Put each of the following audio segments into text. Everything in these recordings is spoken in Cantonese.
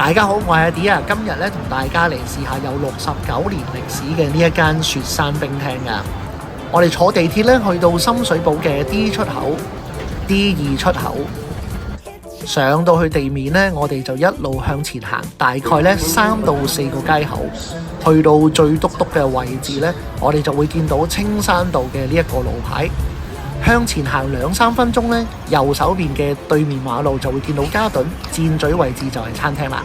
大家好，我係阿 D 啊，今日咧同大家嚟試下有69年歷史嘅呢一間雪山冰廳噶。我哋坐地鐵咧去到深水埗嘅 D 出口、D2 出口，上到去地面咧，我哋就一路向前行，大概咧3到4個街口，去到最篤篤嘅位置咧，我哋就會見到青山道嘅呢一個路牌。向前行2-3分鐘咧，右手邊嘅對面馬路就會見到嘉頓，箭嘴位置就係餐廳啦。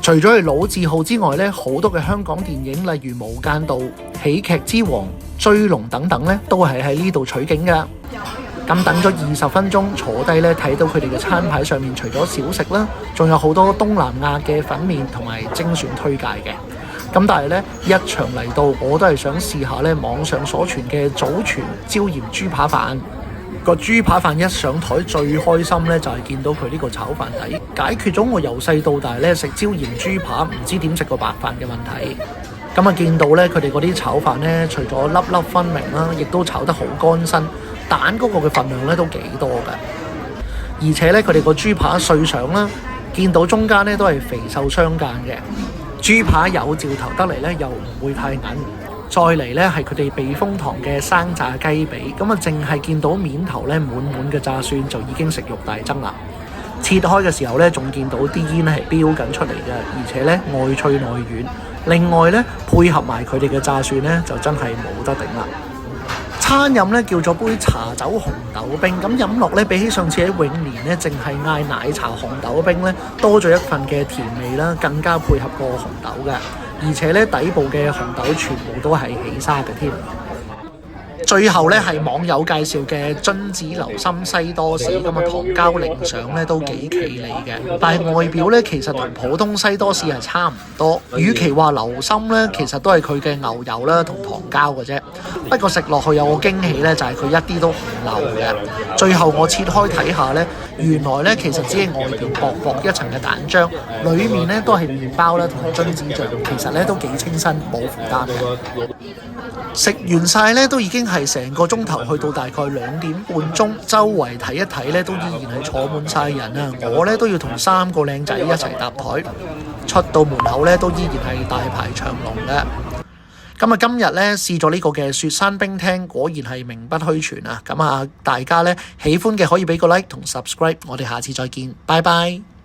除咗係老字號之外咧，好多嘅香港電影，例如《無間道》、《喜劇之王》、《追龍》等等咧，都係喺呢度取景噶。咁等咗20分鐘，坐低咧睇到佢哋嘅餐牌上面，除咗小食啦，仲有好多東南亞嘅粉麵同埋精選推介嘅。咁但係咧，一場嚟到，我都係想試下咧網上所傳嘅祖傳椒鹽豬扒飯。個豬扒飯一上台，最開心咧就係見到佢呢個炒飯底，解決咗我由細到大咧食椒鹽豬扒唔知點食個白飯嘅問題。咁啊見到咧佢哋嗰啲炒飯咧，除咗粒粒分明啦，亦都炒得好乾身，蛋嗰個嘅份量咧都幾多㗎。而且咧佢哋個豬扒碎上啦，見到中間咧都係肥瘦相間嘅。豬扒有嚼頭得嚟咧，又唔會太韌。再嚟咧係佢哋避風塘嘅生炸雞髀，咁啊淨係見到面頭咧滿滿嘅炸蒜就已經食慾大增啦。切開嘅時候咧，仲見到啲煙係飆緊出嚟嘅，而且咧外脆內軟。另外咧配合埋佢哋嘅炸蒜咧，就真係冇得頂啦。餐飲咧叫咗杯茶酒紅豆冰，咁飲落咧比起上次喺永年咧淨係嗌奶茶紅豆冰咧，多咗一份嘅甜味啦，更加配合個紅豆嘅。而且咧底部嘅紅豆全部都係起沙嘅添。最後咧係網友介紹嘅榛子流心西多士，咁啊糖膠淋上咧都幾企理嘅，但係外表咧其實同普通西多士係差唔多。與其話流心咧，其實都係佢嘅牛油啦同糖膠嘅啫。不過食落去有個驚喜咧，就係佢一啲都唔流嘅。最後我切開睇下咧，原來咧其實只係外邊薄薄一層嘅蛋漿，裡面咧都係麵包啦同埋榛子醬，其實咧都幾清新冇負擔嘅。食完晒咧都已經係成個鐘頭，去到大概2點半鐘，周圍睇一睇咧都依然係坐滿晒人啊！我咧都要同3個靚仔一齊搭台，出到門口咧都依然係大排長龍嘅。咁啊，今日咧試咗呢個嘅雪山冰廳，果然係名不虛傳啊！咁啊，大家咧喜歡嘅可以俾個 like 同 subscribe，我哋下次再見，拜拜。